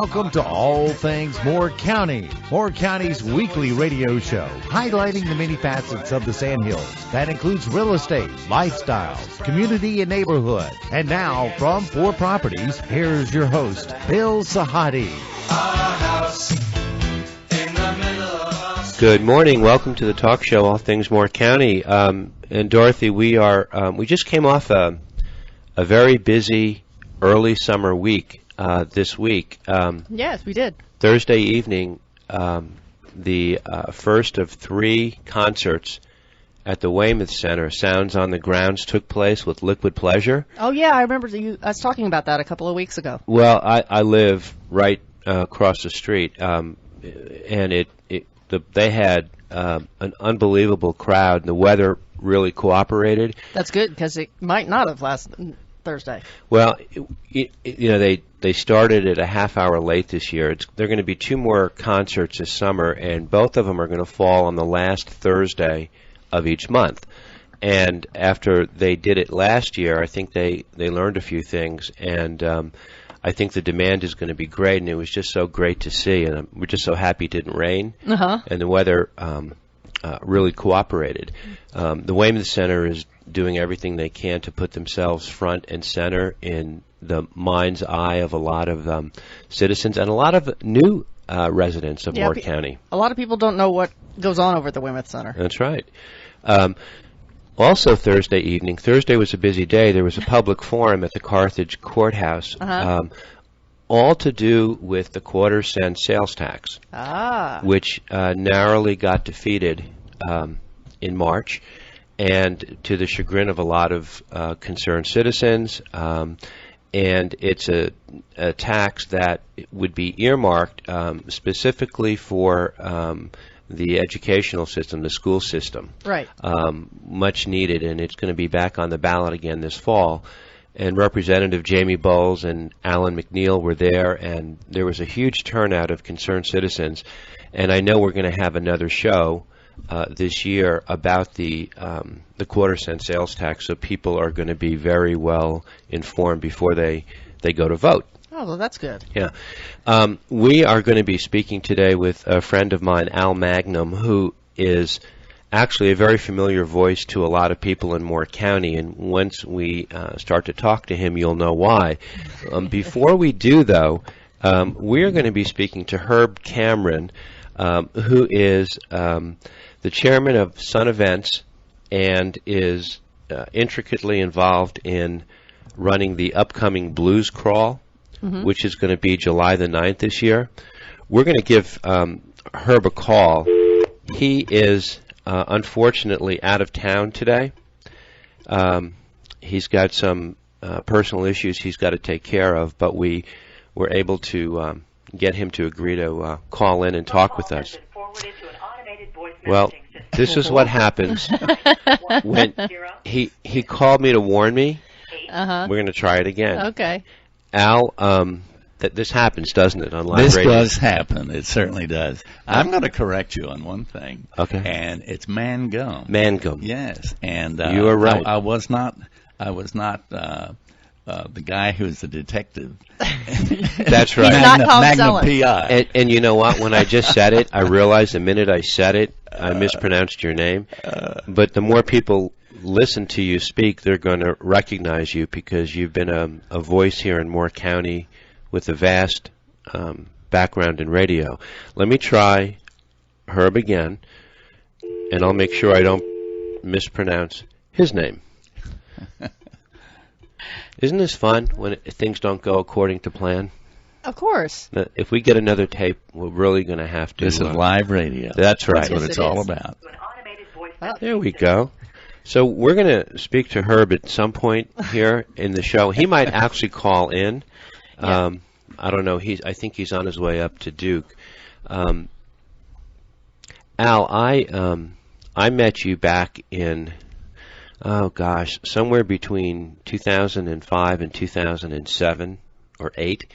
Welcome to All Things Moore County, Moore County's weekly radio show, highlighting the many facets of the Sandhills. That includes real estate, lifestyles, community, and neighborhood. And now, from 4 Properties, here's your host, Bill Sahadi. Good morning. Welcome to the talk show, All Things Moore County. And Dorothy, we just came off a very busy early summer week. This week. Yes, we did. Thursday evening, the first of 3 concerts at the Weymouth Center, Sounds on the Grounds, took place with Liquid Pleasure. Oh, yeah, I remember us talking about that a couple of weeks ago. Well, I live right across the street, and they had an unbelievable crowd, and the weather really cooperated. That's good, because it might not have lasted Thursday. Well, they started at a half hour late this year. There are going to be 2 more concerts this summer, and both of them are going to fall on the last Thursday of each month. And after they did it last year, I think they learned a few things, and I think the demand is going to be great, and it was just so great to see. And we're just so happy it didn't rain, and the weather really cooperated. The Weymouth Center is doing everything they can to put themselves front and center in the mind's eye of a lot of citizens and a lot of new residents of Moore County. A lot of people don't know what goes on over at the Weymouth Center. That's right. Also Thursday evening, Thursday was a busy day. There was a public forum at the Carthage Courthouse, all to do with the quarter-cent sales tax, which narrowly got defeated in March, and to the chagrin of a lot of concerned citizens. And it's a tax that would be earmarked specifically for the educational system, the school system. Right. Much needed, and it's going to be back on the ballot again this fall. And Representative Jamie Bowles and Alan McNeil were there, and there was a huge turnout of concerned citizens. And I know we're going to have another show this year about the quarter-cent sales tax, so people are going to be very well informed before they go to vote. Oh, well, that's good. Yeah. We are going to be speaking today with a friend of mine, Al Magnum, who is actually a very familiar voice to a lot of people in Moore County, and once we start to talk to him, you'll know why. Before we do, though, we're going to be speaking to Herb Cameron, who is the chairman of Sun Events and is intricately involved in running the upcoming BluesCrawl, which is going to be July the 9th this year. We're going to give Herb a call. He is unfortunately out of town today. He's got some personal issues he's got to take care of, but we were able to get him to agree to call in and talk with us. Well, this is what happens when he called me to warn me. We're going to try it again. Okay. Al, this happens, doesn't it, on live radio? This does happen. It certainly does. I'm going to correct you on one thing. Okay. And it's Mangum. Mangum. Yes. And you are right. I was not the guy who's the detective. That's right. Magnum P.I. And you know what? When I just said it, I realized the minute I said it, I mispronounced your name. But the more people listen to you speak, they're going to recognize you because you've been a voice here in Moore County with a vast background in radio. Let me try Herb again, and I'll make sure I don't mispronounce his name. Isn't this fun when things don't go according to plan? Of course. If we get another tape, we're really going to have to... This is live radio. That's right. That's what it's all about. There we go. So we're going to speak to Herb at some point here in the show. He might actually call in. I don't know. I think he's on his way up to Duke. Al, I met you back in, somewhere between 2005 and 2007 or 8.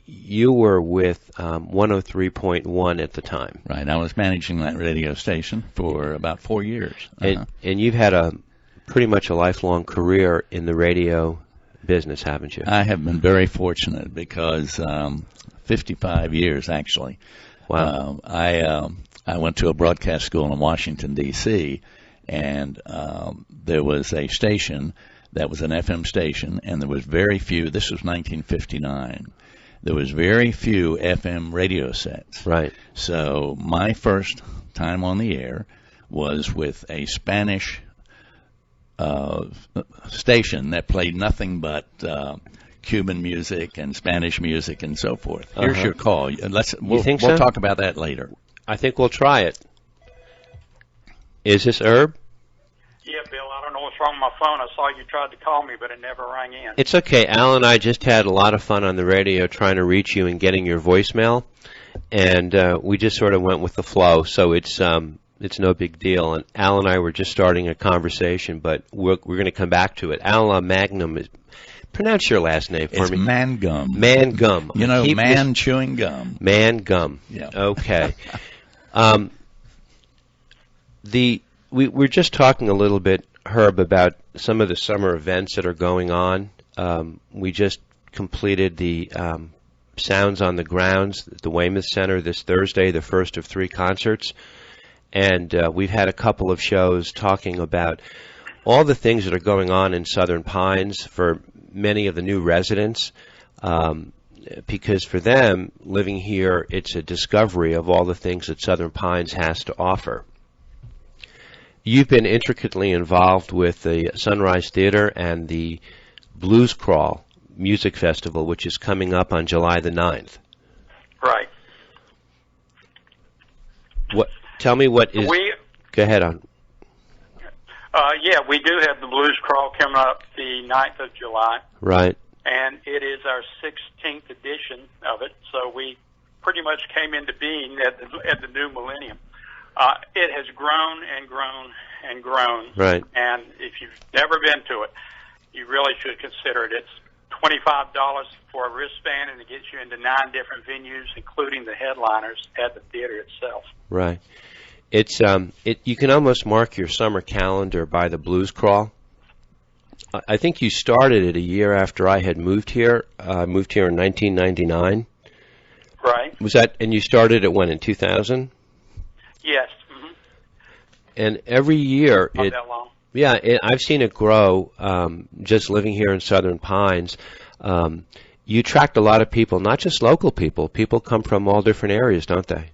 You were with 103.1 at the time. Right. I was managing that radio station for about 4 years. And you've had pretty much a lifelong career in the radio business, haven't you? I have been very fortunate because 55 years, actually. Wow. I went to a broadcast school in Washington, D.C., and there was a station that was an FM station, and there was very few. This was 1959. There was very few FM radio sets. Right. So my first time on the air was with a Spanish station that played nothing but Cuban music and Spanish music and so forth. Here's your call. We'll so? talk about that later. I think we'll try it. Is this Herb? Yeah, Bill, I don't know what's wrong with my phone. I saw you tried to call me, but it never rang in. It's okay. Al and I just had a lot of fun on the radio trying to reach you and getting your voicemail, and we just sort of went with the flow, so it's no big deal. And Al and I were just starting a conversation, but we're going to come back to it. Al Magnum is... Pronounce your last name for me. It's Mangum. Mangum. You know, chewing gum. Mangum. Yeah. Okay. We're just talking a little bit, Herb, about some of the summer events that are going on. We just completed the Sounds on the Grounds at the Weymouth Center this Thursday, the first of 3 concerts. And we've had a couple of shows talking about all the things that are going on in Southern Pines for many of the new residents, because for them, living here, it's a discovery of all the things that Southern Pines has to offer. You've been intricately involved with the Sunrise Theater and the BluesCrawl Music Festival, which is coming up on July the 9th. Right. Tell me what is... Go ahead on. Yeah, we do have the BluesCrawl coming up the 9th of July. Right. And it is our 16th edition of it, so we pretty much came into being at the new millennium. It has grown and grown and grown. Right. And if you've never been to it, you really should consider it. It's $25 for a wristband, and it gets you into 9 different venues, including the headliners at the theater itself. Right. It's you can almost mark your summer calendar by the BluesCrawl. I think you started it a year after I had moved here. I moved here in 1999. Right. Was that? And you started it when, in 2000? Yes. Mm-hmm. And every year, Not that long. Yeah, I've seen it grow. Just living here in Southern Pines, you attract a lot of people, not just local people. People come from all different areas, don't they?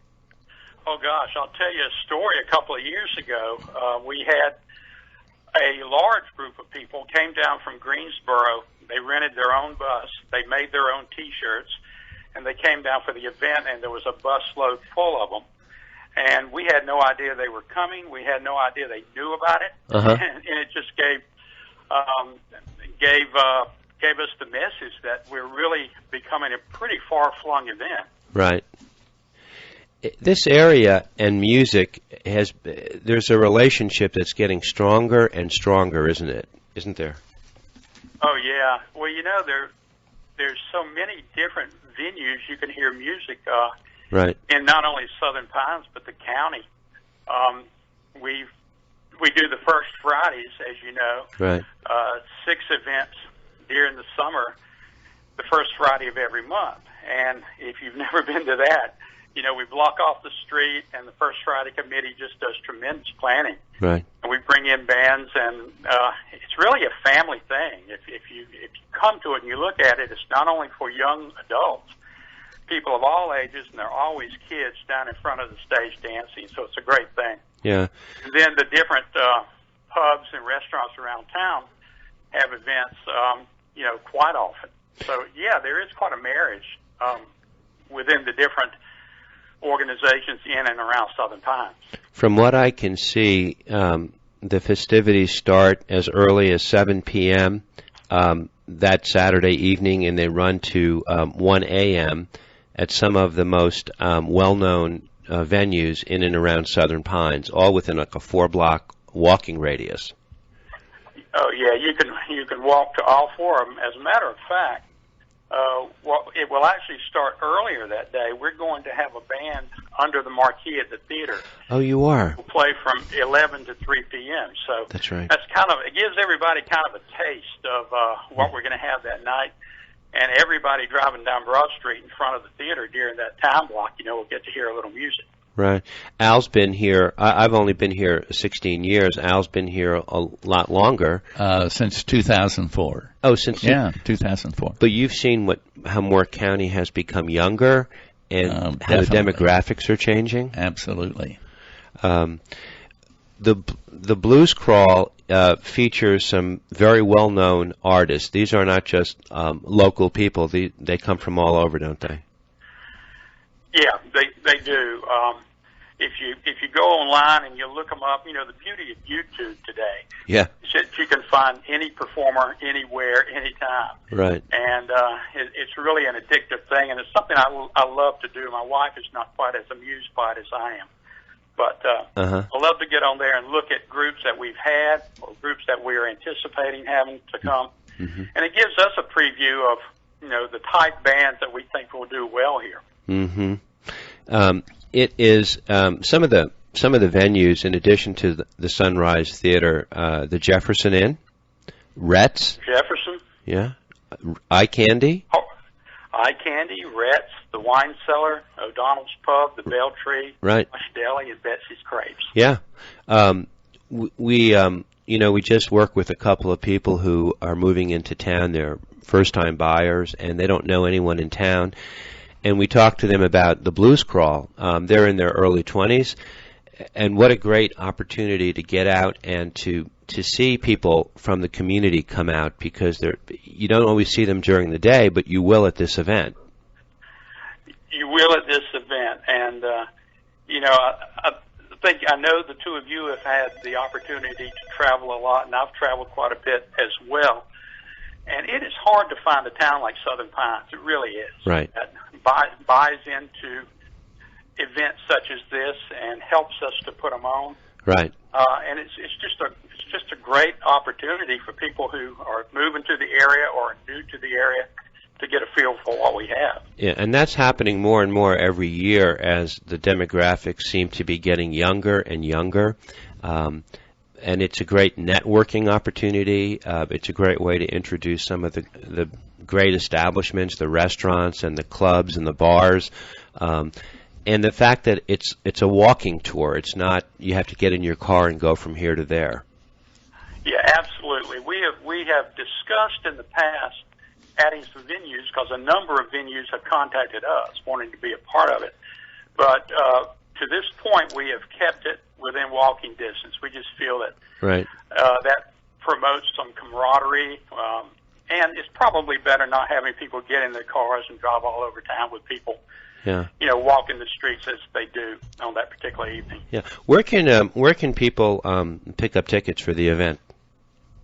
Oh, gosh, I'll tell you a story. A couple of years ago, we had a large group of people came down from Greensboro. They rented their own bus. They made their own T-shirts, and they came down for the event, and there was a busload full of them. And we had no idea they were coming. We had no idea they knew about it. And it just gave us the message that we're really becoming a pretty far-flung event. Right. This area and music there's a relationship that's getting stronger and stronger, isn't it? Isn't there? Oh, yeah. Well, you know, there's so many different venues you can hear music right. in not only Southern Pines, but the county. We do the first Fridays, as you know. Right. 6 events during the summer, the first Friday of every month. And if you've never been to that, you know, we block off the street, and the First Friday Committee just does tremendous planning. Right. And we bring in bands, and it's really a family thing. If you come to it and you look at it, it's not only for young adults, people of all ages, and there are always kids down in front of the stage dancing, so it's a great thing. Yeah. And then the different pubs and restaurants around town have events, you know, quite often. So, yeah, there is quite a marriage within the different organizations in and around Southern Pines. From what I can see, the festivities start as early as 7 p.m. That Saturday evening, and they run to 1 a.m. at some of the most well-known venues in and around Southern Pines, all within like a 4-block walking radius. Oh, yeah, you can walk to all 4 of them. As a matter of fact, well, it will actually start earlier that day. We're going to have a band under the marquee at the theater. Oh, you are? We'll play from 11 to 3 p.m. So that's right. That's it gives everybody kind of a taste of what we're going to have that night. And everybody driving down Broad Street in front of the theater during that time block, will get to hear a little music. Right. Al's been here. I've only been here 16 years. Al's been here a lot longer. Since 2004. Oh, since 2004. But you've seen how Moore County has become younger and how the demographics are changing. Absolutely. The BluesCrawl features some very well-known artists. These are not just local people. They come from all over, don't they? Yeah, they do. If you go online and you look them up, the beauty of YouTube today is that you can find any performer anywhere, anytime. Right. And it's really an addictive thing, and it's something I love to do. My wife is not quite as amused by it as I am. But I love to get on there and look at groups that we've had or groups that we are anticipating having to come. Mm-hmm. And it gives us a preview of, the type bands that we think will do well here. Mm-hmm. It is some of the venues, in addition to the Sunrise Theater, the Jefferson Inn, Rhett's. Jefferson. Yeah. Eye Candy. Oh, Eye Candy, Rhett's, the Wine Cellar, O'Donnell's Pub, the Beltree, right. Bush Deli, and Betsy's Crepes. Yeah. We just work with a couple of people who are moving into town. They're first-time buyers, and they don't know anyone in town. And we talked to them about the BluesCrawl. They're in their early 20s, and what a great opportunity to get out and to see people from the community come out, because you don't always see them during the day, but you will at this event. You will at this event, and I know the two of you have had the opportunity to travel a lot, and I've traveled quite a bit as well. And it is hard to find a town like Southern Pines. It really is. Right. That buys into events such as this and helps us to put them on. Right. And it's just a great opportunity for people who are moving to the area or new to the area to get a feel for what we have. Yeah, and that's happening more and more every year as the demographics seem to be getting younger and younger. And it's a great networking opportunity. It's a great way to introduce some of the great establishments, the restaurants and the clubs and the bars. And the fact that it's a walking tour. It's not you have to get in your car and go from here to there. Yeah, absolutely. We have discussed in the past adding some venues, because a number of venues have contacted us wanting to be a part of it. But to this point, we have kept it within walking distance. We just feel that that promotes some camaraderie, and it's probably better not having people get in their cars and drive all over town with people, walking the streets as they do on that particular evening. Yeah, where can people pick up tickets for the event?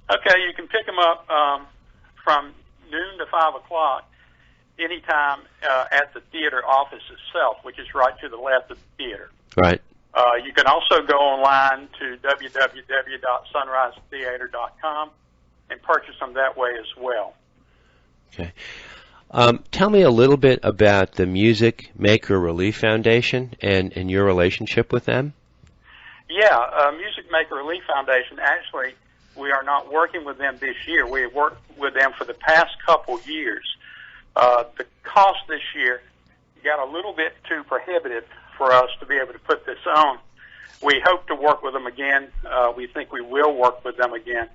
Okay, you can pick them up from noon to 5 o'clock anytime at the theater office itself, which is right to the left of the theater. Right. You can also go online to www.sunrisetheater.com and purchase them that way as well. Okay. Tell me a little bit about the Music Maker Relief Foundation and your relationship with them. Yeah, Music Maker Relief Foundation, actually, we are not working with them this year. We have worked with them for the past couple years. The cost this year got a little bit too prohibitive for us to be able to put this on. We hope to work with them again. We think we will work with them again.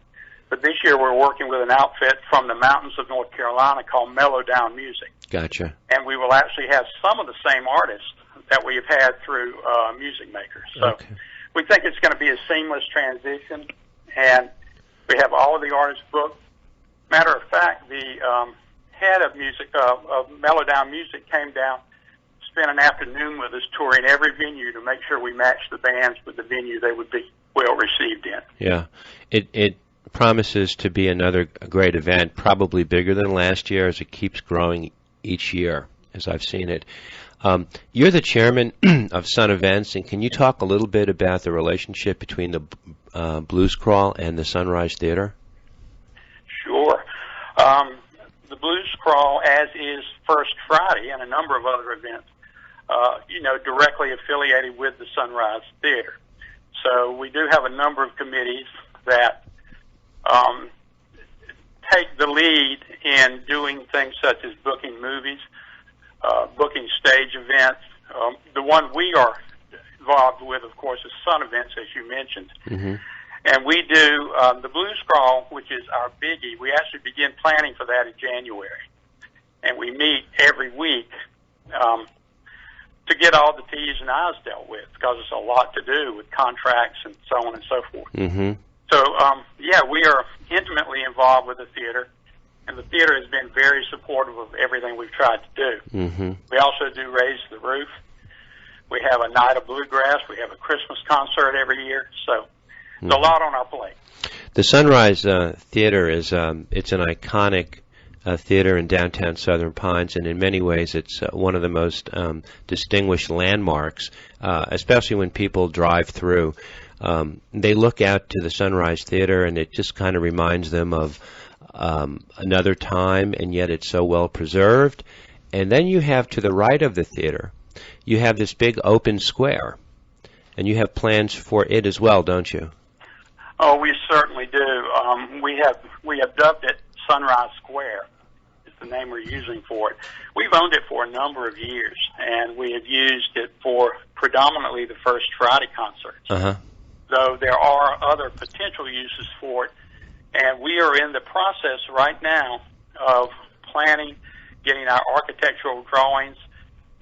But this year we're working with an outfit from the mountains of North Carolina called Mellow Down Music. Gotcha. And we will actually have some of the same artists that we've had through Music Makers. So we think it's going to be a seamless transition, and we have all of the artists booked. Matter of fact, the head of Mellow Down Music came down, spent an afternoon with us touring every venue to make sure we matched the bands with the venue they would be well received in. Yeah. It promises to be another great event, probably bigger than last year as it keeps growing each year, as I've seen it. You're the chairman of Sun Events, and can you talk a little bit about the relationship between the BluesCrawl and the Sunrise Theater? Sure. The BluesCrawl BluesCrawl, as is First Friday and a number of other events, directly affiliated with the Sunrise Theater. So we do have a number of committees that take the lead in doing things such as booking movies, booking stage events. The one we are involved with, of course, is Sun Events, as you mentioned. Mm-hmm. And we do the BluesCrawl, which is our biggie. We actually begin planning for that in January. And we meet every week to get all the T's and I's dealt with, because it's a lot to do with contracts and so on and so forth. Mm-hmm. So, we are intimately involved with the theater, and the theater has been very supportive of everything we've tried to do. Mm-hmm. We also do Raise the Roof. We have a Night of Bluegrass. We have a Christmas concert every year. So there's a lot on our plate. The Sunrise Theater is it's an iconic theater in downtown Southern Pines, and in many ways it's one of the most distinguished landmarks, especially when people drive through. They look out to the Sunrise Theater, and it just kind of reminds them of another time, and yet it's so well preserved. And then you have to the right of the theater, you have this big open square, and you have plans for it as well, don't you? Oh, we certainly do. We have dubbed it Sunrise Square. It's the name we're using for it. We've owned it for a number of years, and we have used it for predominantly the First Friday concerts. Uh-huh. Though there are other potential uses for it, and we are in the process right now of planning, getting our architectural drawings,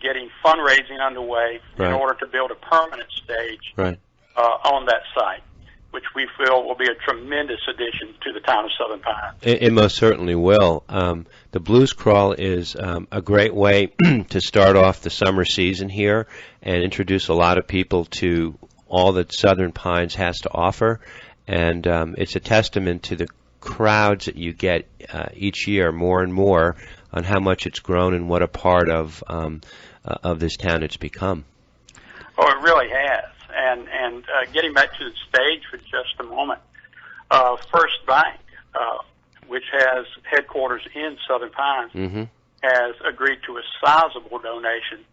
getting fundraising underway in order to build a permanent stage on that site, which we feel will be a tremendous addition to the town of Southern Pines. It most certainly will. The BluesCrawl is a great way to start off the summer season here and introduce a lot of people to all that Southern Pines has to offer, and it's a testament to the crowds that you get each year, more and more, on how much it's grown and what a part of this town it's become. Oh, it really has. And getting back to the stage for just a moment, First Bank, which has headquarters in Southern Pines, mm-hmm. has agreed to a sizable donation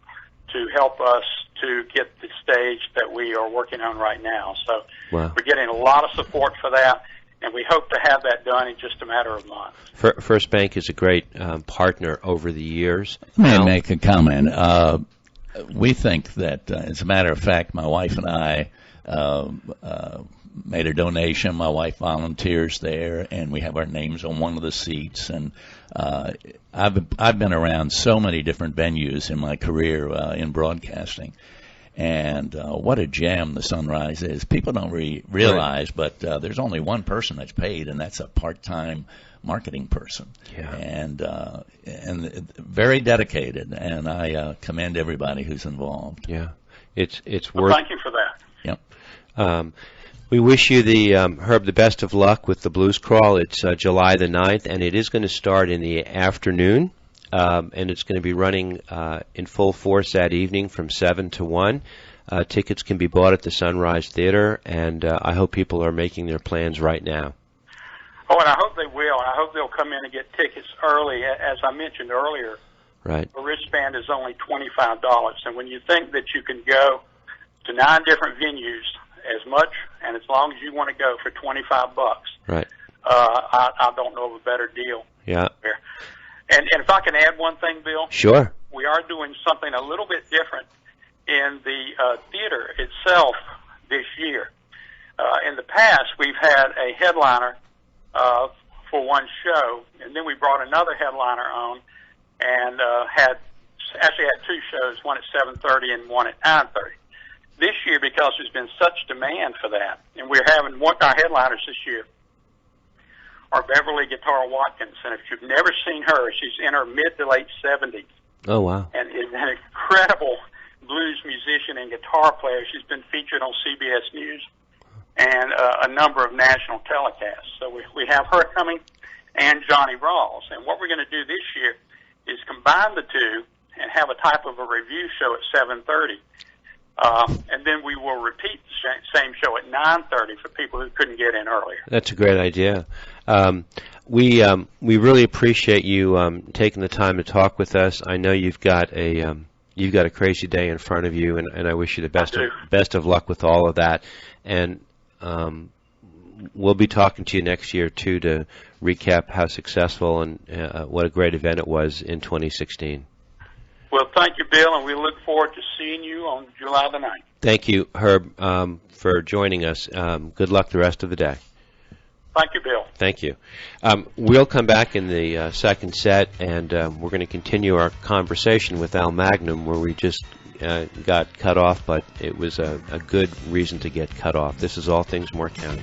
to help us to get the stage that we are working on right now. So we're getting a lot of support for that, and we hope to have that done in just a matter of months. First Bank is a great partner over the years. May I make a comment? We think that, as a matter of fact, my wife and I made a donation. My wife volunteers there, and we have our names on one of the seats. And I've been around so many different venues in my career in broadcasting, and what a gem the Sunrise is. People don't realize, but there's only one person that's paid, and that's a part-time marketing person, and very dedicated, and I commend everybody who's involved. Yeah, it's worth. Well, thank you for that. Yep. We wish you, Herb, the best of luck with the BluesCrawl. It's July the 9th, and it is going to start in the afternoon, and it's going to be running in full force that evening from 7 to 1. Tickets can be bought at the Sunrise Theater, and I hope people are making their plans right now. Oh, and I hope they will. I hope they'll come in and get tickets early. As I mentioned earlier, a wristband is only $25. And when you think that you can go to 9 different venues as much and as long as you want to go for $25, I don't know of a better deal. Yeah. And if I can add one thing, Bill. Sure. We are doing something a little bit different in the theater itself this year. In the past, we've had a headliner for one show, and then we brought another headliner on and had 2 shows, one at 7:30 and one at 9:30. This year, because there's been such demand for that, and we're having our headliners this year are Beverly Guitar Watkins, and if you've never seen her, she's in her mid to late 70s. Oh, wow. And is an incredible blues musician and guitar player. She's been featured on CBS News and a number of national telecasts. So we have her coming, and Johnny Rawls. And what we're going to do this year is combine the two and have a type of a review show at 7:30. And then we will repeat the same show at 9:30 for people who couldn't get in earlier. That's a great idea. we really appreciate you taking the time to talk with us. I know you've got a crazy day in front of you, and I wish you the best of luck with all of that. And we'll be talking to you next year too to recap how successful and what a great event it was in 2016. Well, thank you, Bill, and we look forward to seeing you on July the 9th. Thank you, Herb, for joining us. Good luck the rest of the day. Thank you, Bill. Thank you. We'll come back in the second set, and we're going to continue our conversation with Al Magnum, where we just got cut off, but it was a good reason to get cut off. This is All Things Moore County.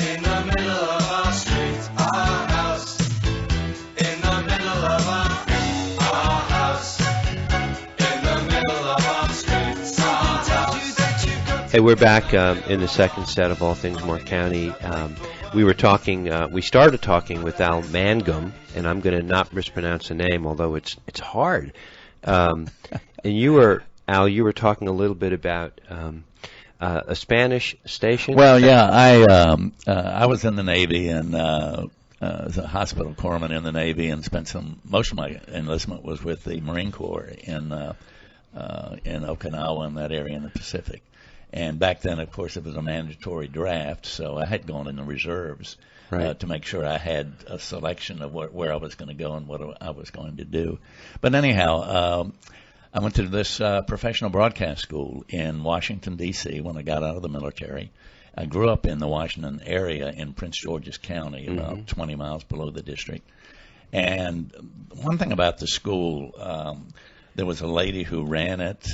In the middle of our street, our house. In the middle of our house. In the middle of our street, our house. Hey, we're back in the second set of All Things Moore County. We started talking with Al Mangum, and I'm going to not mispronounce the name, although it's hard. And you were talking a little bit about a Spanish station. Well, yeah, I was in the Navy and was a hospital corpsman in the Navy, and spent most of my enlistment was with the Marine Corps in Okinawa and that area in the Pacific. And back then, of course, it was a mandatory draft, so I had gone in the reserves to make sure I had a selection of where I was going to go and what I was going to do. But anyhow, I went to this professional broadcast school in Washington, D.C. when I got out of the military. I grew up in the Washington area in Prince George's County, about 20 miles below the district. And one thing about the school, there was a lady who ran it.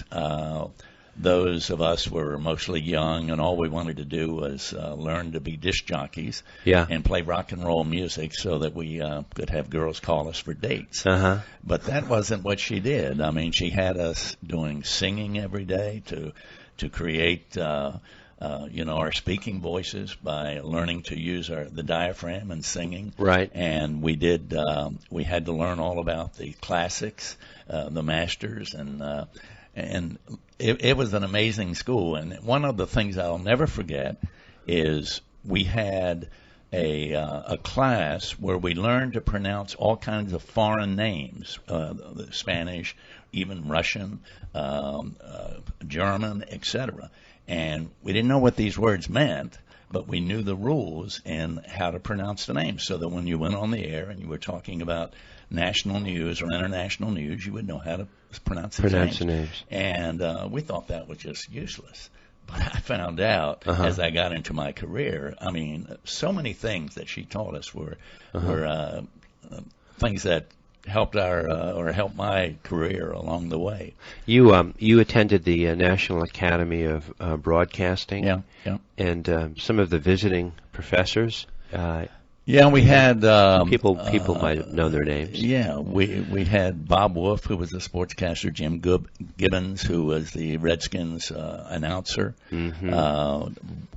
Those of us were mostly young, and all we wanted to do was learn to be disc jockeys and play rock and roll music so that we could have girls call us for dates. But that wasn't what she did. I mean, she had us doing singing every day to create our speaking voices by learning to use the diaphragm and singing. Right. And we had to learn all about the classics, the masters, and it was an amazing school. And one of the things I'll never forget is we had a class where we learned to pronounce all kinds of foreign names, Spanish, even Russian, German, etc. And we didn't know what these words meant, but we knew the rules and how to pronounce the names, so that when you went on the air and you were talking about national news or international news, you would know how to pronounce the names. And we thought that was just useless. But I found out as I got into my career, I mean, so many things that she taught us were things that helped helped my career along the way. You attended the National Academy of Broadcasting. Yeah. And some of the visiting professors Yeah, we had People might have known their names. Yeah, we had Bob Wolf, who was a sportscaster, Jim Gibbons, who was the Redskins announcer.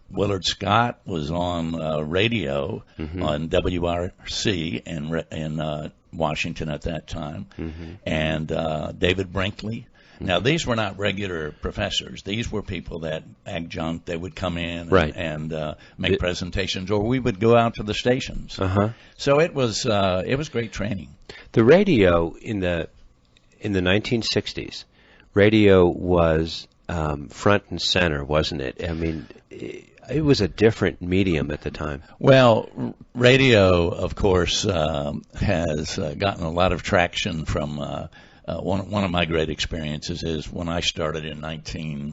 Willard Scott was on radio on WRC in Washington at that time, and David Brinkley. Now, these were not regular professors. These were people that adjunct. They would come in and make presentations, or we would go out to the stations. So it was great training. The radio in the 1960s, radio was front and center, wasn't it? I mean, it was a different medium at the time. Well, radio, of course, has gotten a lot of traction from. One of my great experiences is when I started in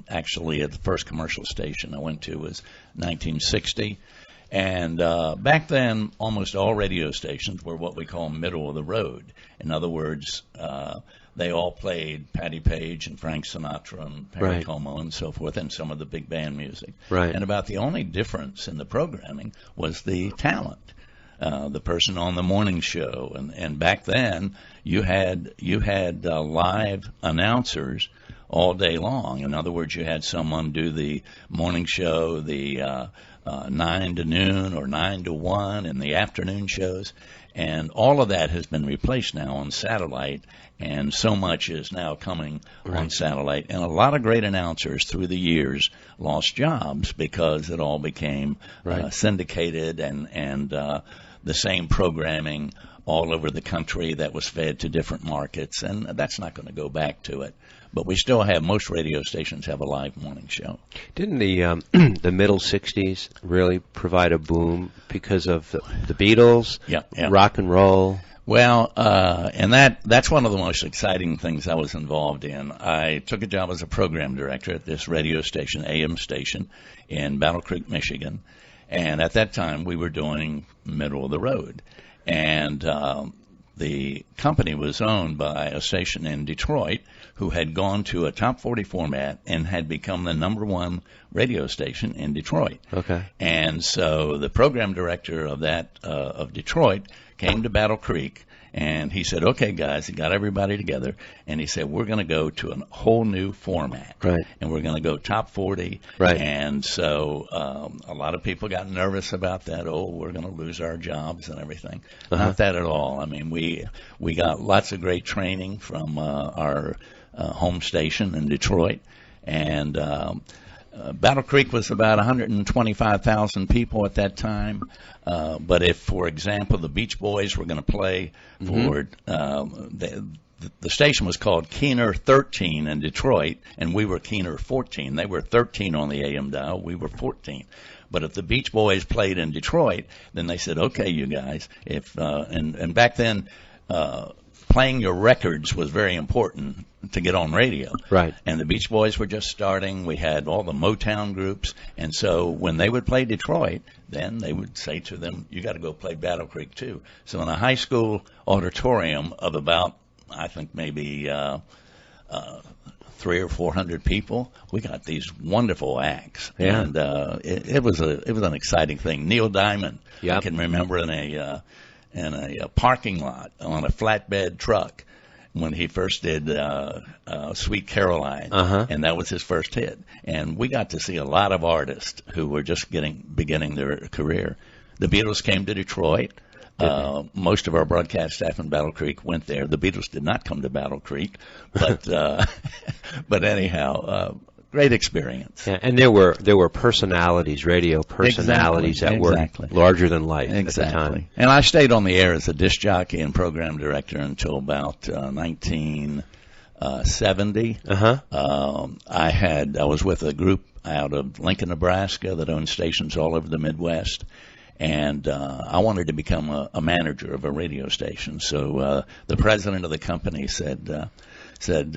actually at the first commercial station I went to was 1960. And back then, almost all radio stations were what we call middle of the road. In other words, they all played Patti Page and Frank Sinatra and Perry Como and so forth, and some of the big band music. And about the only difference in the programming was the talent. The person on the morning show, and back then you had live announcers all day long. In other words, you had someone do the morning show, the 9 to noon or 9 to 1, and the afternoon shows, and all of that has been replaced now on satellite, and so much is now coming on satellite, and a lot of great announcers through the years lost jobs because it all became syndicated and the same programming all over the country that was fed to different markets, and that's not going to go back to it. But we still have, most radio stations have a live morning show. Didn't the the middle 60s really provide a boom because of the Beatles, rock and roll? Well, and that's one of the most exciting things I was involved in. I took a job as a program director at this radio station, AM station, in Battle Creek, Michigan. And at that time, we were doing middle of the road. And the company was owned by a station in Detroit who had gone to a top 40 format and had become the #1 radio station in Detroit. And so the program director of of Detroit came to Battle Creek, and he said, okay, guys, he got everybody together, and he said, we're going to go to a whole new format, and we're going to go top 40, and so a lot of people got nervous about that. Oh, we're going to lose our jobs and everything. Not that at all. I mean, we got lots of great training from our home station in Detroit, and Battle Creek was about 125,000 people at that time. But if, for example, the Beach Boys were going to play for the station was called Keener 13 in Detroit, and we were Keener 14. They were 13 on the AM dial. We were 14. But if the Beach Boys played in Detroit, then they said, okay, you guys. And back then, playing your records was very important to get on radio. And the Beach Boys were just starting. We had all the Motown groups. And so when they would play Detroit, then they would say to them, you got to go play Battle Creek too. So in a high school auditorium of about, I think maybe 300 or 400 people, we got these wonderful acts. And it was an exciting thing. Neil Diamond, I can remember in a parking lot on a flatbed truck when he first did Sweet Caroline, and that was his first hit. And we got to see a lot of artists who were just beginning their career. The Beatles came to Detroit. Most of our broadcast staff in Battle Creek went there. The Beatles did not come to Battle Creek, but but anyhow, great experience. And there were personalities, radio personalities that were larger than life at the time. And I stayed on the air as a disc jockey and program director until about 1970. I was with a group out of Lincoln, Nebraska that owned stations all over the Midwest. And I wanted to become a manager of a radio station. So the president of the company said,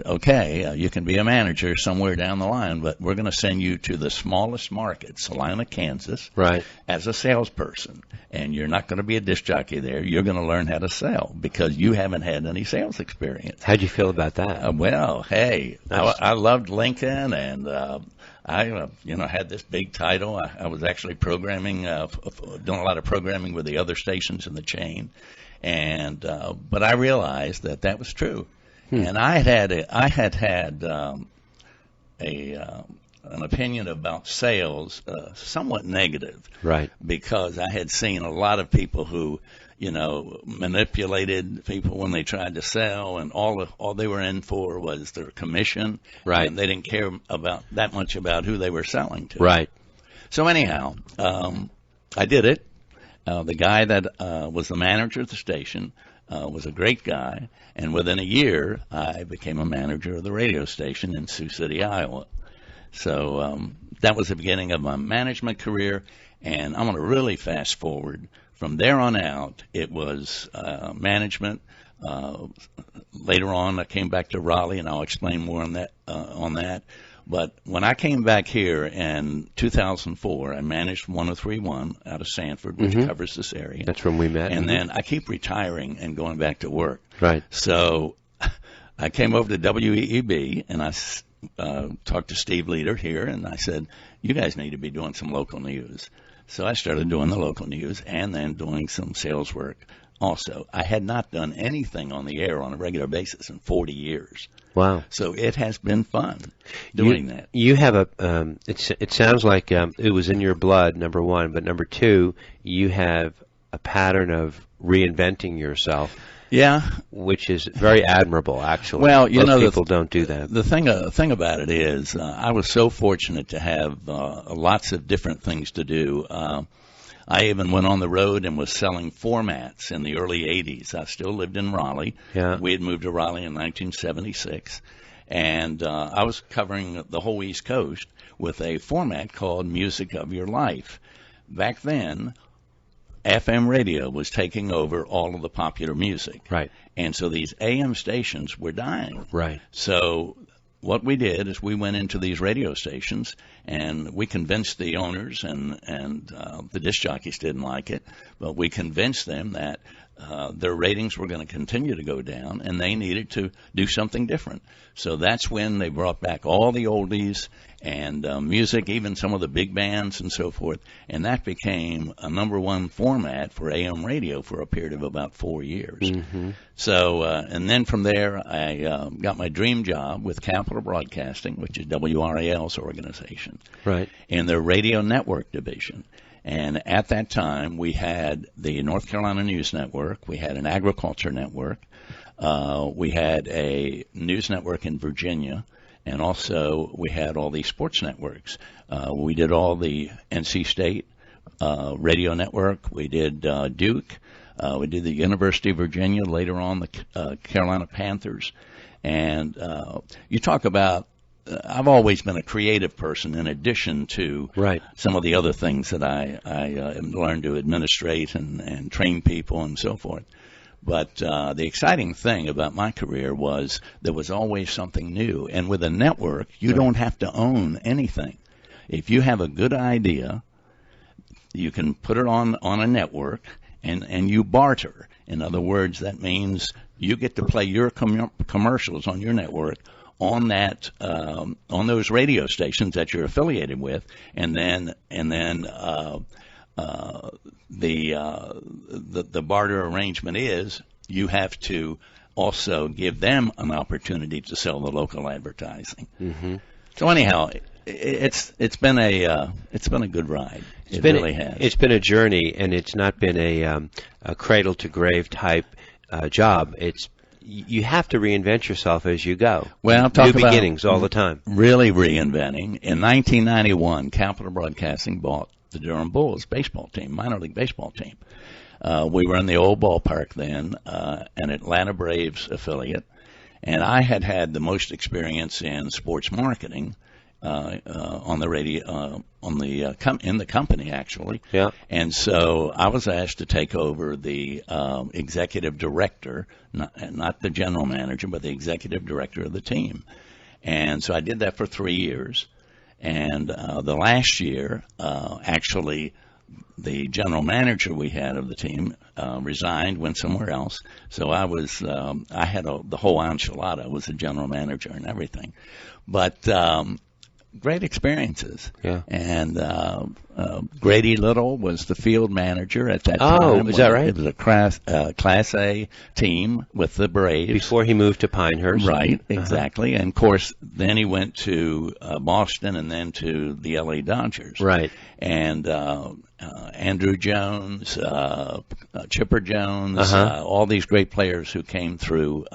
okay, you can be a manager somewhere down the line, but we're going to send you to the smallest market, Salina, Kansas, as a salesperson. And you're not going to be a disc jockey there. You're going to learn how to sell because you haven't had any sales experience. How'd you feel about that? Well, hey, I loved Lincoln, and I had this big title. I was actually programming, doing a lot of programming with the other stations in the chain, and but I realized that was true, and I had an opinion about sales somewhat negative, Right. because I had seen a lot of people who manipulated people when they tried to sell, and all they were in for was their commission. Right. And they didn't care that much about who they were selling to. Right. So anyhow, I did it. The guy that was the manager of the station was a great guy, and within a year, I became a manager of the radio station in Sioux City, Iowa. So that was the beginning of my management career, and I'm going to really fast forward. From there on out, it was management. Later on, I came back to Raleigh, and I'll explain more on that. But when I came back here in 2004, I managed 103.1 out of Sanford, which covers this area. That's when we met. And then I keep retiring and going back to work. Right. So I came over to WEEB, and I talked to Steve Leader here, and I said, you guys need to be doing some local news. So I started doing the local news and then doing some sales work also. I had not done anything on the air on a regular basis in 40 years. Wow. So it has been fun doing that. You have it sounds like it was in your blood, number one, but number two, you have a pattern of reinventing yourself. Yeah, which is very admirable, actually. Well, most people don't do that. The thing about it is, I was so fortunate to have lots of different things to do. I even went on the road and was selling formats in the early 80s. I still lived in Raleigh. Yeah. We had moved to Raleigh in 1976, and I was covering the whole East Coast with a format called Music of Your Life. Back then, FM radio was taking over all of the popular music. Right. And so these AM stations were dying. Right. So what we did is we went into these radio stations and we convinced the owners, and the disc jockeys didn't like it, but we convinced them that their ratings were going to continue to go down and they needed to do something different. So that's when they brought back all the oldies and music, even some of the big bands and so forth, and that became a number one format for AM radio for a period of about 4 years. Mm-hmm. So, and then from there, I got my dream job with Capital Broadcasting, which is WRAL's organization, right, in their radio network division. And at that time, we had the North Carolina News Network, we had an agriculture network, we had a news network in Virginia, and also we had all these sports networks. We did all the NC State radio network. We did Duke. We did the University of Virginia, later on the Carolina Panthers. And you talk about, I've always been a creative person in addition to right, some of the other things that I learned to administrate and train people and so forth. But the exciting thing about my career was there was always something new. And with a network, you don't have to own anything. If you have a good idea, you can put it on a network, and you barter. In other words, that means you get to play your commercials on your network on that on those radio stations that you're affiliated with, and then the barter arrangement is you have to also give them an opportunity to sell the local advertising. Mm-hmm. So anyhow, it's been a good ride. It really has. It's been a journey, and it's not been a cradle to grave type job. You have to reinvent yourself as you go. Well, new beginnings all the time. Really reinventing. In 1991, Capital Broadcasting bought the Durham Bulls baseball team, minor league baseball team. We were in the old ballpark then, an Atlanta Braves affiliate, and I had the most experience in sports marketing on the radio, in the company actually. Yeah. And so I was asked to take over the executive director, not the general manager, but the executive director of the team. And so I did that for 3 years. And the last year, actually, the general manager we had of the team resigned, went somewhere else. So I had the whole enchilada. I was the general manager and everything. But great experiences. Yeah. And Grady Little was the field manager at that time. Oh, is that right? It was a Class A team with the Braves. Before he moved to Pinehurst. Right, exactly. And, of course, then he went to Boston and then to the L.A. Dodgers. Right. And Andrew Jones, Chipper Jones, all these great players who came through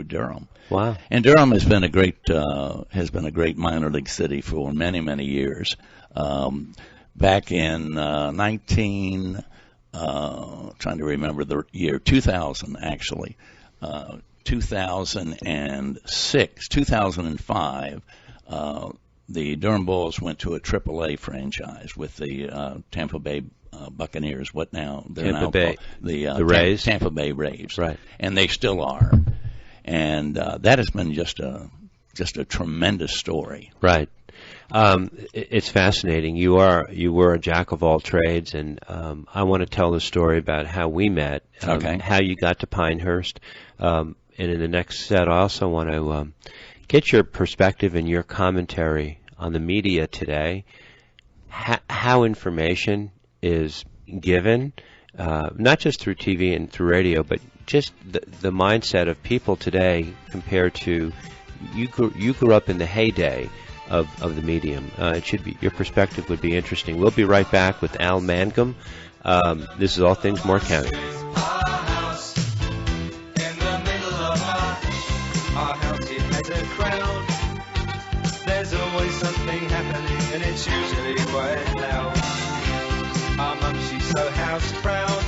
Durham. Wow. And Durham has been a great minor league city for many, many years. Back in trying to remember the year, 2000 actually, 2006, 2005. The Durham Bulls went to a AAA franchise with the Tampa Bay Buccaneers. What now? They're Tampa Bay. The Rays. Tampa Bay Rays. Right. And they still are. And that has been just a tremendous story. Right. It's fascinating. You were a jack of all trades, and I want to tell the story about how we met, how you got to Pinehurst, and in the next set, I also want to get your perspective and your commentary on the media today, how information is given, not just through TV and through radio, but just the mindset of people today compared to you grew up in the heyday of the medium. It should be, your perspective would be interesting. We'll be right back with Al Mangum. This is All Things Moore County. There's always something happening, and it's usually quite loud. Our mum, she's so house proud.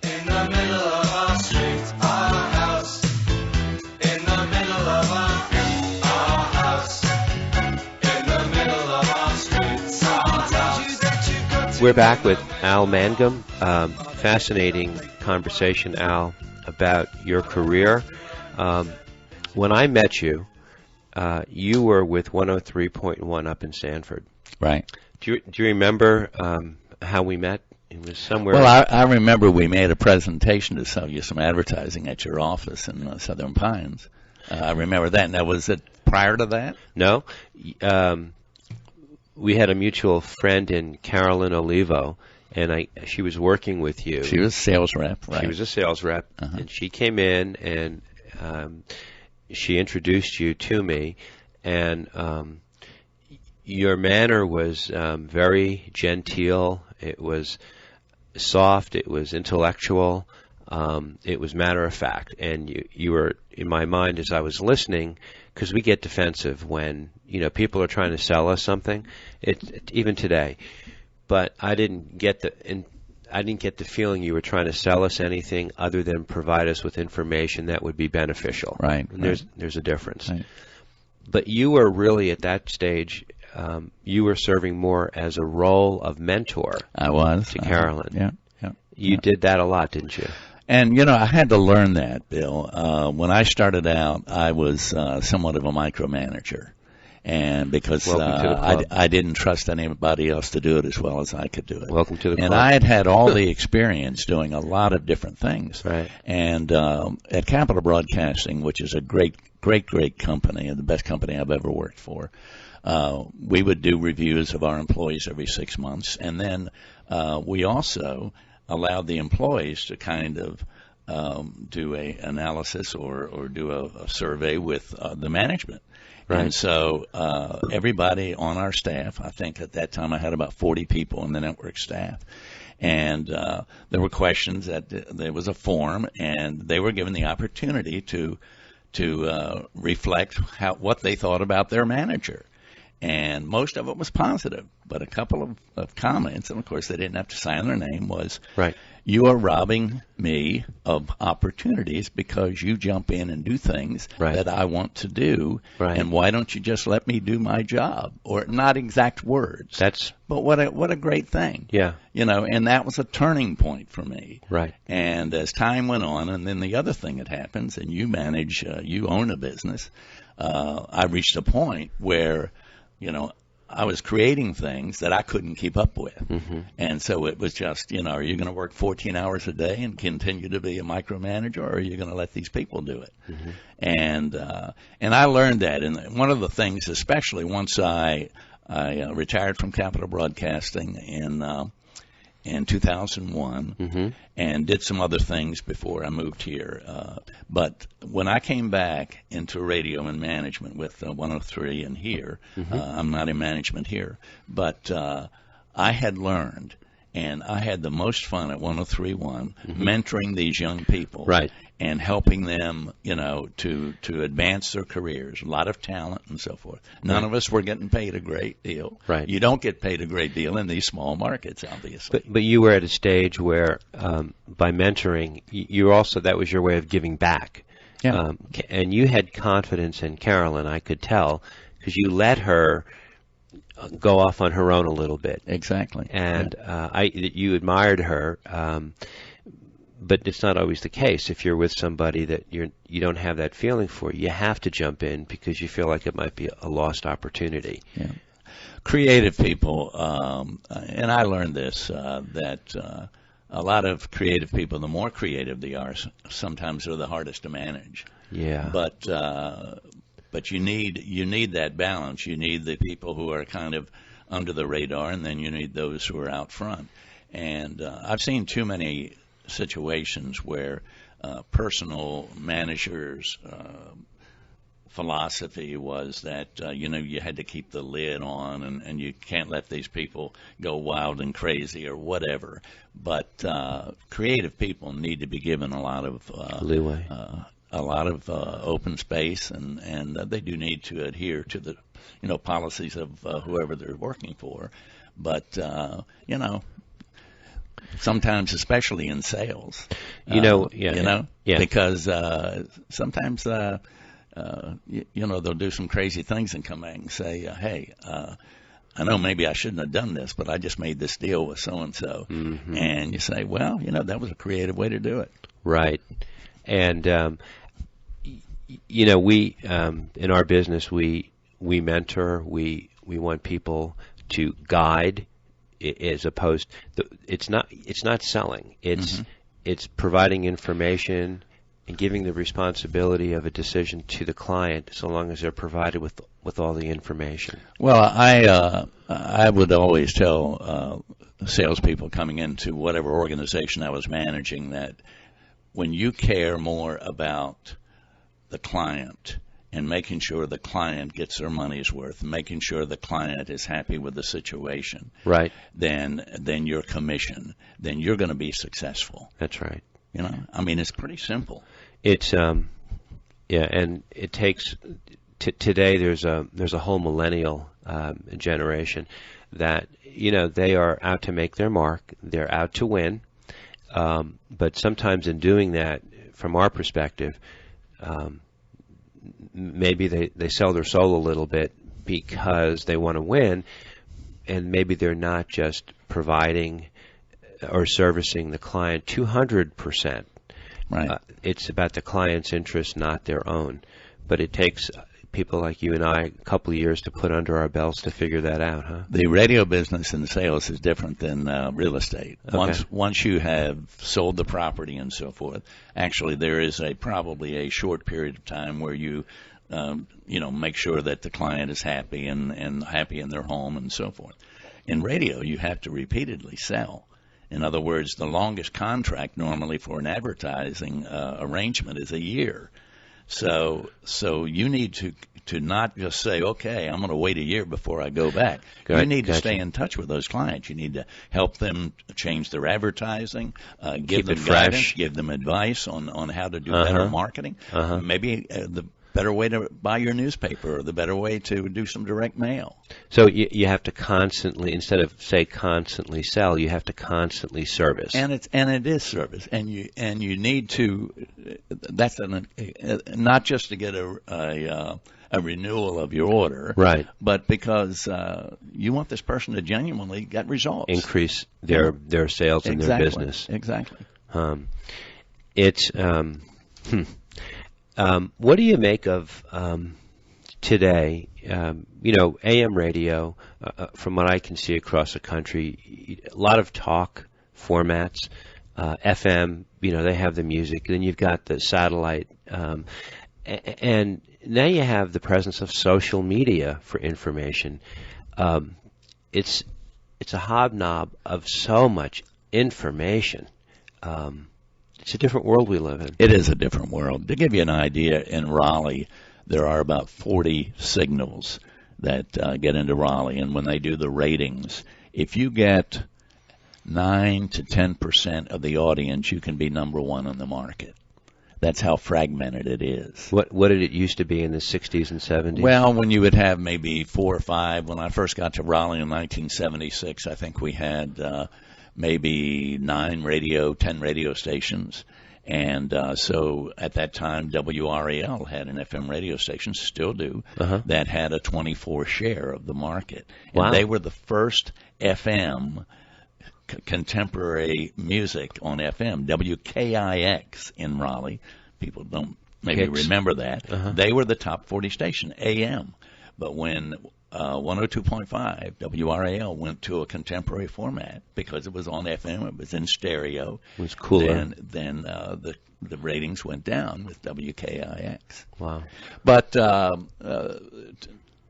In the middle of our street, our house. In the middle of our house. In the middle of our street, our house. We're back with Al Mangum. Fascinating conversation, Al, about your career. When I met you, you were with 103.1 up in Sanford. Right. Do you remember how we met? It was somewhere. Well, I remember we made a presentation to sell you some advertising at your office in Southern Pines. I remember that. Now, was it prior to that? No. We had a mutual friend in Carolyn Olivo, and she was working with you. She was a sales rep, right? She was a sales rep, and she came in and she introduced you to me, and your manner was very genteel. It was soft. It was intellectual. It was matter of fact. And you were, in my mind, as I was listening, because we get defensive when people are trying to sell us something. Even today, but I didn't get the feeling you were trying to sell us anything other than provide us with information that would be beneficial. Right. And there's a difference. Right. But you were really at that stage. You were serving more as a role of mentor. I was to Carolyn. Yeah. You did that a lot, didn't you? And I had to learn that, Bill. When I started out, I was somewhat of a micromanager, and because I didn't trust anybody else to do it as well as I could do it. Welcome to the club. And I had all the experience doing a lot of different things. Right. And at Capital Broadcasting, which is a great company and the best company I've ever worked for, we would do reviews of our employees every 6 months, and then we also allowed the employees to kind of do a analysis or do a survey with the management. Right. And so everybody on our staff, I think at that time I had about 40 people in the network staff, and there were questions that there was a form, and they were given the opportunity to reflect what they thought about their manager. And most of it was positive, but a couple of comments, and of course they didn't have to sign their name, was, Right. you are robbing me of opportunities because you jump in and do things Right. that I want to do, Right. and why don't you just let me do my job? Or not exact words, That's but what a great thing. yeah. And that was a turning point for me. Right. And as time went on, and then the other thing that happens, and you manage, you own a business, I reached a point where, I was creating things that I couldn't keep up with. Mm-hmm. And so it was just, are you going to work 14 hours a day and continue to be a micromanager, or are you going to let these people do it? Mm-hmm. And I learned that. And one of the things, especially once I retired from Capital Broadcasting in 2001, Mm-hmm. and did some other things before I moved here. But when I came back into radio and management with 103 and here, Mm-hmm. I'm not in management here, but I had learned, and I had the most fun at 103.1 mentoring these young people. Right. And helping them, to advance their careers. A lot of talent and so forth. None of us were getting paid a great deal. Right. You don't get paid a great deal in these small markets, obviously. But you were at a stage where, by mentoring, you also, that was your way of giving back. Yeah. And you had confidence in Carolyn, I could tell, because you let her go off on her own a little bit. Exactly. And you admired her. But it's not always the case. If you're with somebody that you don't have that feeling for, you have to jump in because you feel like it might be a lost opportunity. Yeah. Creative people, and I learned this, that a lot of creative people, the more creative they are, sometimes they're the hardest to manage. Yeah. But you need that balance. You need the people who are kind of under the radar, and then you need those who are out front. And I've seen too many situations where personal managers' philosophy was that you had to keep the lid on, and you can't let these people go wild and crazy or whatever. But creative people need to be given a lot of leeway, a lot of open space, and they do need to adhere to the policies of whoever they're working for. But sometimes, especially in sales, Yeah. because sometimes, they'll do some crazy things and come back and say, hey, I know maybe I shouldn't have done this, but I just made this deal with so-and-so. Mm-hmm. And you say, well, that was a creative way to do it. Right. And, we, in our business, we mentor, we want people to guide, as opposed to, it's not selling. It's providing information and giving the responsibility of a decision to the client, so long as they're provided with all the information. Well, I would always tell salespeople coming into whatever organization I was managing that when you care more about the client and making sure the client gets their money's worth, making sure the client is happy with the situation, right? Then your commission, then you're going to be successful. That's right. It's pretty simple. It's and it takes today. There's a whole millennial generation that they are out to make their mark. They're out to win. But sometimes in doing that, from our perspective, maybe they sell their soul a little bit because they want to win, and maybe they're not just providing or servicing the client 200%. Right. It's about the client's interest, not their own. But it takes people like you and I a couple of years to put under our belts to figure that out, huh? The radio business and sales is different than real estate. Okay. Once you have sold the property and so forth, actually there is probably a short period of time where you make sure that the client is happy and happy in their home and so forth. In radio, you have to repeatedly sell. In other words, the longest contract normally for an advertising arrangement is a year. So you need to not just say, okay, I'm going to wait a year before I go back. You need to stay in touch with those clients. You need to help them change their advertising, give them guidance, give them advice on how to do better marketing. Maybe the better way to buy your newspaper, or the better way to do some direct mail. So you have to constantly, instead of say constantly sell, you have to constantly service. And it is service, and you need to. That's not just to get a renewal of your order, right? But because you want this person to genuinely get results, increase their sales and their business. Exactly. What do you make of today? AM radio, from what I can see across the country, a lot of talk formats. FM, they have the music. Then you've got the satellite, and now you have the presence of social media for information. It's a hobnob of so much information. It's a different world we live in. It is a different world. To give you an idea, in Raleigh, there are about 40 signals that get into Raleigh, and when they do the ratings, if you get 9 to 10% of the audience, you can be number one on the market. That's how fragmented it is. What did it used to be in the 60s and 70s? Well, when you would have maybe 4 or 5. When I first got to Raleigh in 1976, I think we had maybe 10 radio stations. And so at that time, WRAL had an FM radio station, still do, that had a 24 share of the market. Wow. And they were the first FM contemporary music on FM. WKIX in Raleigh. People don't maybe remember that. They were the top 40 station, AM. But when 102.5 WRAL went to a contemporary format, because it was on FM, it was in stereo. It was cooler. Then the ratings went down with WKIX. Wow. But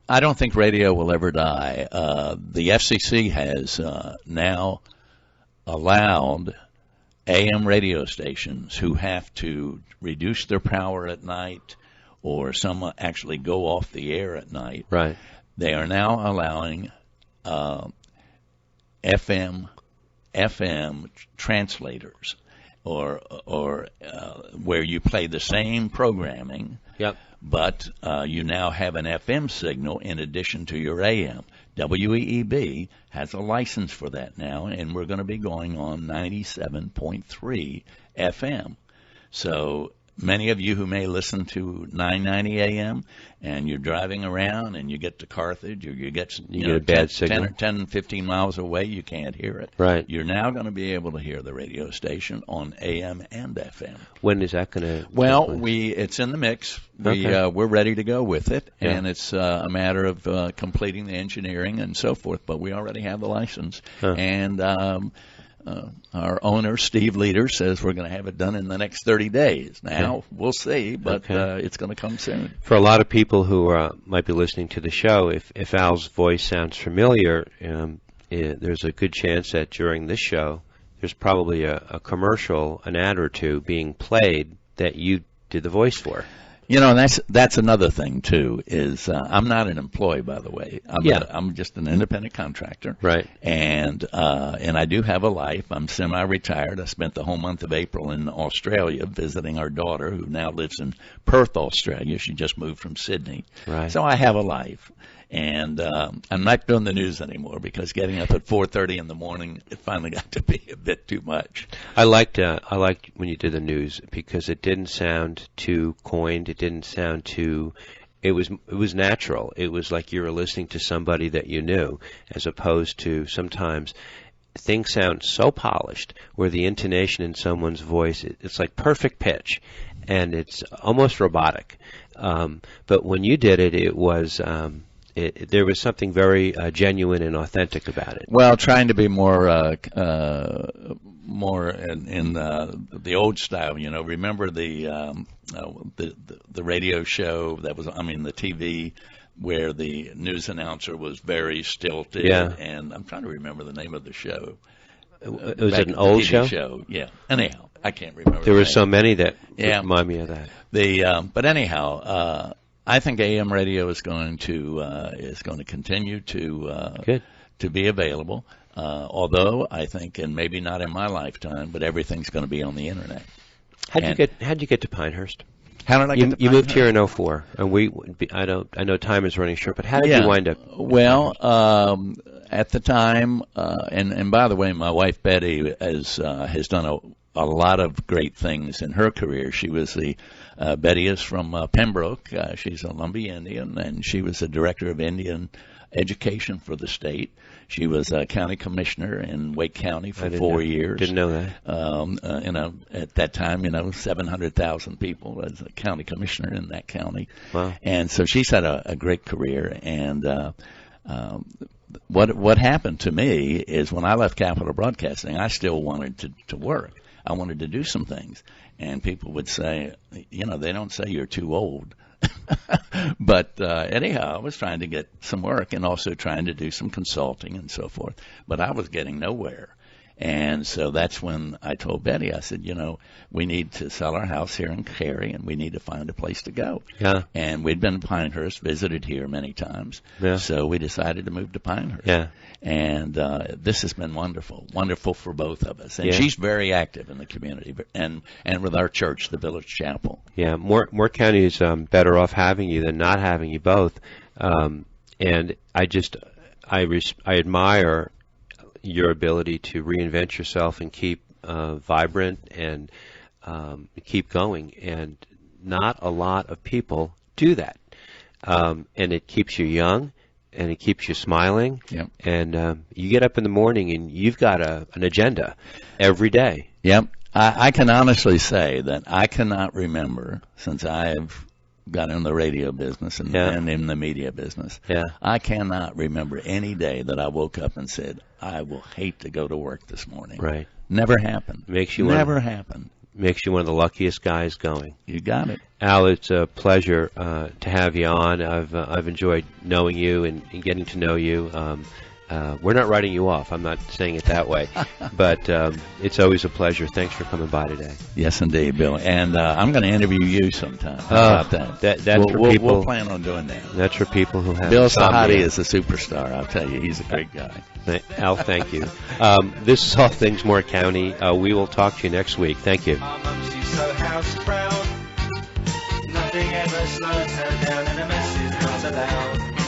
I don't think radio will ever die. The FCC has now allowed AM radio stations who have to reduce their power at night, or some actually go off the air at night. Right. They are now allowing FM translators, or where you play the same programming. Yep. But you now have an FM signal in addition to your AM. WEEB has a license for that now, and we're going to be going on 97.3 FM. So many of you who may listen to 990 AM, and you're driving around and you get to Carthage, or you get a bad signal. 10, 15 miles away, you can't hear it. Right. You're now going to be able to hear the radio station on AM and FM. When is that going to? Well, it's in the mix. We're ready to go with it, and it's a matter of completing the engineering and so forth. But we already have the license, and our owner, Steve Leader, says we're going to have it done in the next 30 days. Now, we'll see, but it's going to come soon. For a lot of people who might be listening to the show, if Al's voice sounds familiar, there's a good chance that during this show, there's probably a commercial, an ad or two being played that you did the voice for. That's another thing too. Is I'm not an employee, by the way. I'm just an independent contractor. Right. And I do have a life. I'm semi-retired. I spent the whole month of April in Australia visiting our daughter, who now lives in Perth, Australia. She just moved from Sydney. Right. So I have a life. And I'm not doing the news anymore, because getting up at 4:30 in the morning, it finally got to be a bit too much. I liked when you did the news, because it didn't sound too coined. It didn't sound too. It was natural. It was like you were listening to somebody that you knew, as opposed to sometimes things sound so polished where the intonation in someone's voice, it's like perfect pitch, and it's almost robotic. But when you did it, it was. There was something very genuine and authentic about it. Well, trying to be more in the old style. Remember the radio show that was, the TV, where the news announcer was very stilted. Yeah. And I'm trying to remember the name of the show. Was back it an at the old TV show? Yeah. Anyhow, I can't remember. There the were name. so many that Yeah. remind me of that. But anyhow, I think AM radio is going to continue Good. to be available. Although I think, and maybe not in my lifetime, but everything's going to be on the internet. How'd you get to Pinehurst? How did I get to You moved here Pinehurst? in '04, and I know time is running short, but how did you wind up? Well, at the time, and by the way, my wife Betty has done a lot of great things in her career. She was Betty is from Pembroke. She's a Lumbee Indian, and she was the director of Indian education for the state. She was a county commissioner in Wake County for 4 years. Didn't know that. At that time, 700,000 people as a county commissioner in that county. Wow. And so she's had a great career. And what happened to me is when I left Capital Broadcasting, I still wanted to work. I wanted to do some things. And people would say, they don't say you're too old. But anyhow, I was trying to get some work and also trying to do some consulting and so forth. But I was getting nowhere. And so that's when I told Betty, I said, we need to sell our house here in Cary, and we need to find a place to go. Yeah. And we'd been to Pinehurst, visited here many times. Yeah. So we decided to move to Pinehurst. Yeah. And this has been wonderful for both of us. And Yeah. she's very active in the community and with our church, the Village Chapel. Yeah, Moore County is better off having you than not having you both. And I admire your ability to reinvent yourself and keep vibrant and keep going. And not a lot of people do that. And it keeps you young, and it keeps you smiling. Yep. And you get up in the morning, and you've got an agenda every day. Yep. I can honestly say that I cannot remember since I've got in the radio business and in the media business. Yeah. I cannot remember any day that I woke up and said, I will hate to go to work this morning. Right. Never happened. Never happened. Makes you one of the luckiest guys going. You got it. Al, it's a pleasure to have you on. I've enjoyed knowing you and getting to know you. We're not writing you off. I'm not saying it that way, but it's always a pleasure. Thanks for coming by today. Yes, indeed, Bill. And I'm going to interview you sometime. How about that? That's for people. We'll plan on doing that. That's for people who have. Bill insomnia. Sahadi is a superstar. I'll tell you, he's a great guy. Al, thank you. This is All Things Moore County. We will talk to you next week. Thank you. Our mum, she's so house proud. Nothing ever slows her down, and a mess is not allowed.